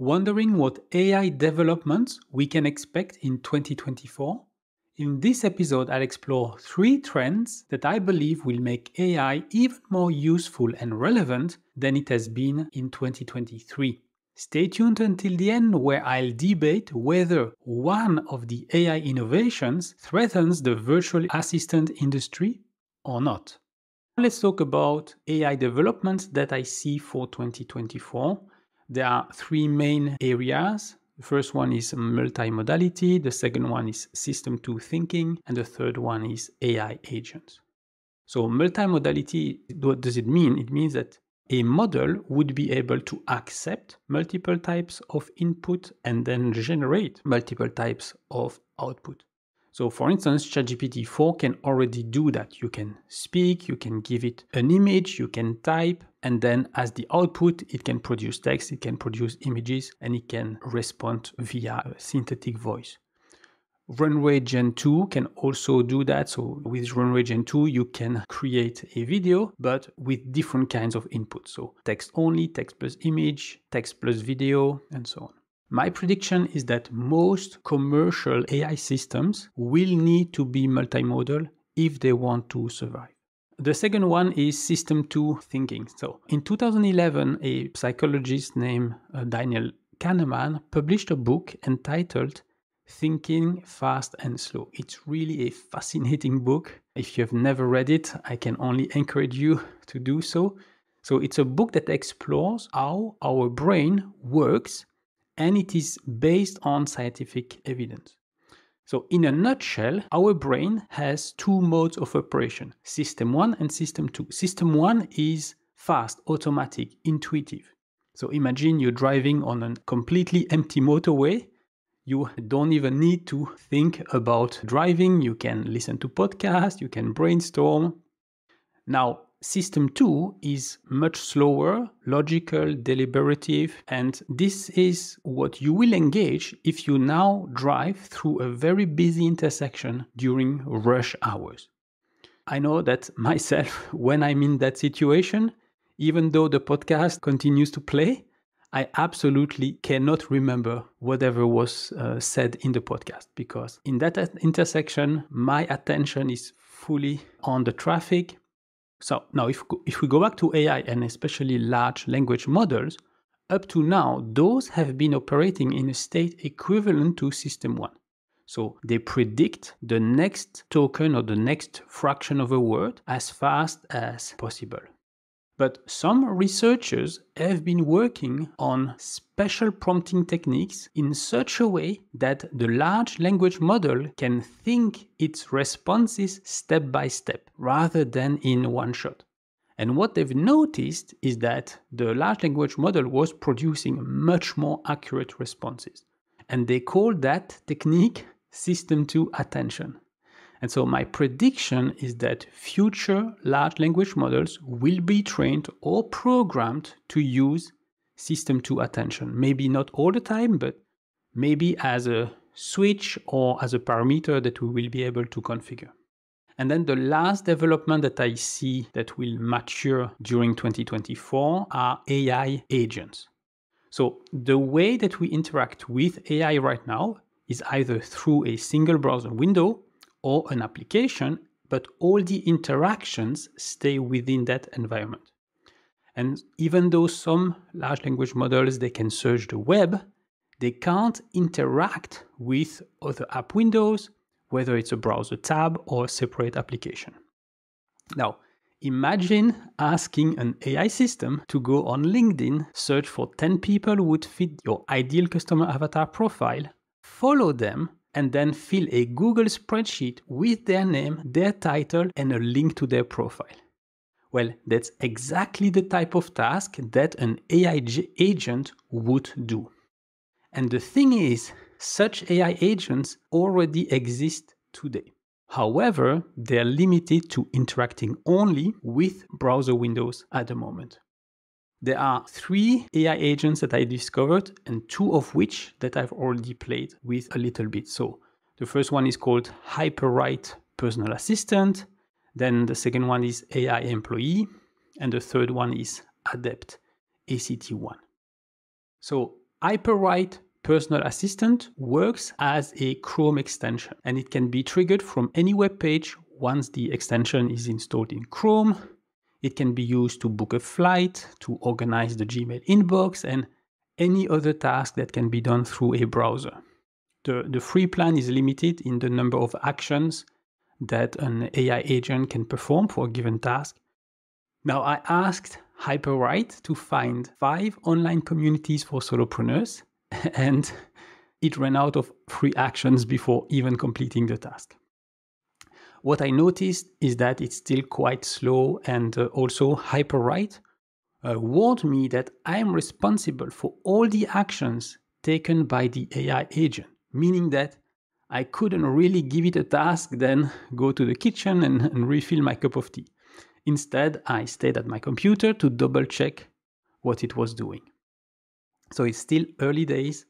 Wondering what AI developments we can expect in 2024? In this episode, I'll explore 3 trends that I believe will make AI even more useful and relevant than it has been in 2023. Stay tuned until the end, where I'll debate whether one of the AI innovations threatens the virtual assistant industry or not. Let's talk about AI developments that I see for 2024. There are 3 main areas. The first one is multimodality, the second one is system 2 thinking, and the third one is AI agents. So multimodality, what does it mean? It means that a model would be able to accept multiple types of input and then generate multiple types of output. So for instance, ChatGPT-4 can already do that. You can speak, you can give it an image, you can type, and then as the output, it can produce text, it can produce images, and it can respond via a synthetic voice. Runway Gen 2 can also do that. So with Runway Gen 2, you can create a video, but with different kinds of input. So text only, text plus image, text plus video, and so on. My prediction is that most commercial AI systems will need to be multimodal if they want to survive. The second one is system 2 thinking. So in 2011, a psychologist named Daniel Kahneman published a book entitled Thinking Fast and Slow. It's really a fascinating book. If you have never read it, I can only encourage you to do so. So it's a book that explores how our brain works, and it is based on scientific evidence. So in a nutshell, our brain has 2 modes of operation, system 1 and system 2. System 1 is fast, automatic, intuitive. So imagine you're driving on a completely empty motorway. You don't even need to think about driving. You can listen to podcasts, you can brainstorm. Now, system 2 is much slower, logical, deliberative, and this is what you will engage if you now drive through a very busy intersection during rush hours. I know that myself, when I'm in that situation, even though the podcast continues to play, I absolutely cannot remember whatever was said in the podcast, because in that intersection, my attention is fully on the traffic. So now if we go back to AI and especially large language models, up to now, those have been operating in a state equivalent to system 1. So they predict the next token or the next fraction of a word as fast as possible. But some researchers have been working on special prompting techniques in such a way that the large language model can think its responses step by step rather than in one shot. And what they've noticed is that the large language model was producing much more accurate responses. And they call that technique system 2 attention. And so my prediction is that future large language models will be trained or programmed to use system 2 attention. Maybe not all the time, but maybe as a switch or as a parameter that we will be able to configure. And then the last development that I see that will mature during 2024 are AI agents. So the way that we interact with AI right now is either through a single browser window or an application, but all the interactions stay within that environment. And even though some large language models, they can search the web, they can't interact with other app windows, whether it's a browser tab or a separate application. Now, imagine asking an AI system to go on LinkedIn, search for 10 people who would fit your ideal customer avatar profile, follow them, and then fill a Google spreadsheet with their name, their title, and a link to their profile. Well, that's exactly the type of task that an AI agent would do. And the thing is, such AI agents already exist today. However, they're limited to interacting only with browser windows at the moment. There are 3 AI agents that I discovered, and 2 of which that I've already played with a little bit. So the first one is called HyperWrite Personal Assistant. Then the second one is AI Employe. And the third one is Adept ACT-1. So HyperWrite Personal Assistant works as a Chrome extension, and it can be triggered from any web page once the extension is installed in Chrome. It can be used to book a flight, to organize the Gmail inbox, and any other task that can be done through a browser. The free plan is limited in the number of actions that an AI agent can perform for a given task. Now, I asked HyperWrite to find 5 online communities for solopreneurs, and it ran out of free actions before even completing the task. What I noticed is that it's still quite slow, and also HyperWrite warned me that I am responsible for all the actions taken by the AI agent, meaning that I couldn't really give it a task, then go to the kitchen and refill my cup of tea. Instead, I stayed at my computer to double check what it was doing. So it's still early days,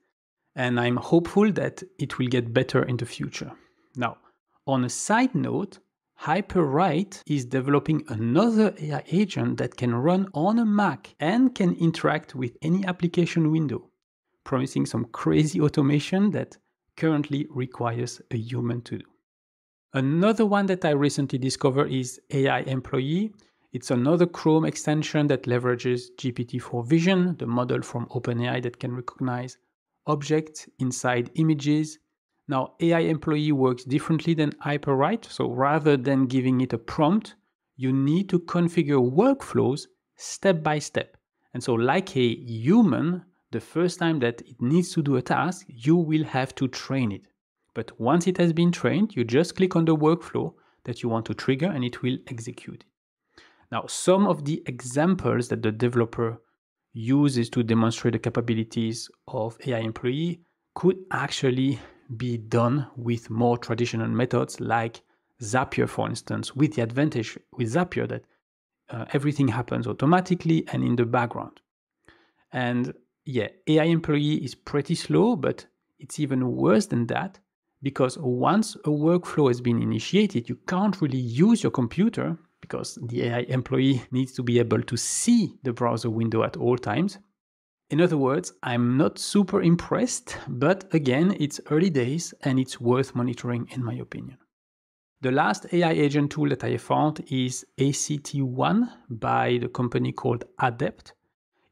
and I'm hopeful that it will get better in the future. Now, on a side note, HyperWrite is developing another AI agent that can run on a Mac and can interact with any application window, promising some crazy automation that currently requires a human to do. Another one that I recently discovered is AI Employe. It's another Chrome extension that leverages GPT-4 Vision, the model from OpenAI that can recognize objects inside images. Now, AI Employe works differently than HyperWrite, so rather than giving it a prompt, you need to configure workflows step by step. And so like a human, the first time that it needs to do a task, you will have to train it. But once it has been trained, you just click on the workflow that you want to trigger and it will execute it. Now, some of the examples that the developer uses to demonstrate the capabilities of AI Employe could actually be done with more traditional methods like Zapier, for instance, with the advantage with Zapier that everything happens automatically and in the background. And yeah, AI Employe is pretty slow, but it's even worse than that, because once a workflow has been initiated, you can't really use your computer because the AI Employe needs to be able to see the browser window at all times. In other words, I'm not super impressed, but again, it's early days and it's worth monitoring in my opinion. The last AI agent tool that I found is ACT-1 by the company called Adept.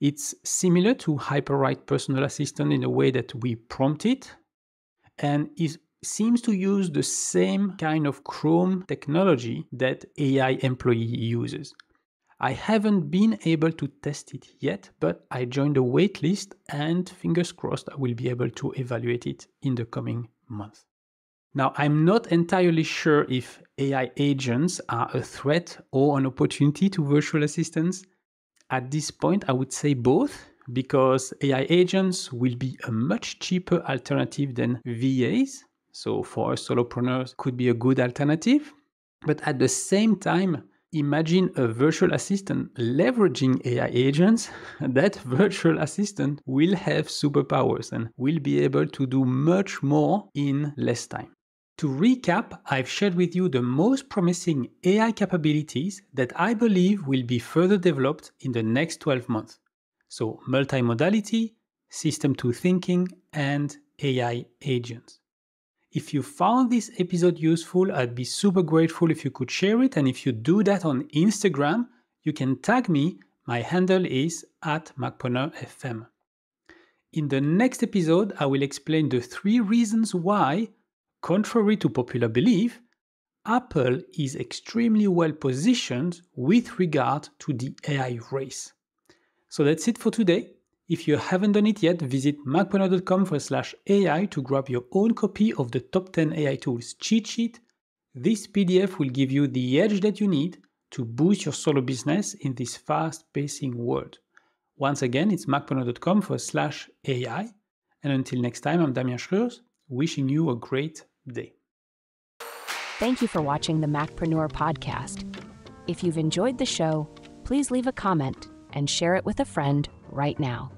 It's similar to HyperWrite Personal Assistant in a way that we prompt it, and it seems to use the same kind of Chrome technology that AI Employe uses. I haven't been able to test it yet, but I joined a waitlist and fingers crossed I will be able to evaluate it in the coming month. Now, I'm not entirely sure if AI agents are a threat or an opportunity to virtual assistants. At this point, I would say both, because AI agents will be a much cheaper alternative than VAs. So for us solopreneurs, could be a good alternative. But at the same time, imagine a virtual assistant leveraging AI agents. That virtual assistant will have superpowers and will be able to do much more in less time. To recap, I've shared with you the most promising AI capabilities that I believe will be further developed in the next 12 months. So multimodality, system-to thinking, and AI agents. If you found this episode useful, I'd be super grateful if you could share it. And if you do that on Instagram, you can tag me. My handle is @MacpreneurFM. In the next episode, I will explain the 3 reasons why, contrary to popular belief, Apple is extremely well positioned with regard to the AI race. So that's it for today. If you haven't done it yet, visit macpreneur.com/AI to grab your own copy of the Top 10 AI Tools cheat sheet. This PDF will give you the edge that you need to boost your solo business in this fast-pacing world. Once again, it's macpreneur.com/AI. And until next time, I'm Damien Schreurs, wishing you a great day. Thank you for watching the Macpreneur podcast. If you've enjoyed the show, please leave a comment and share it with a friend right now.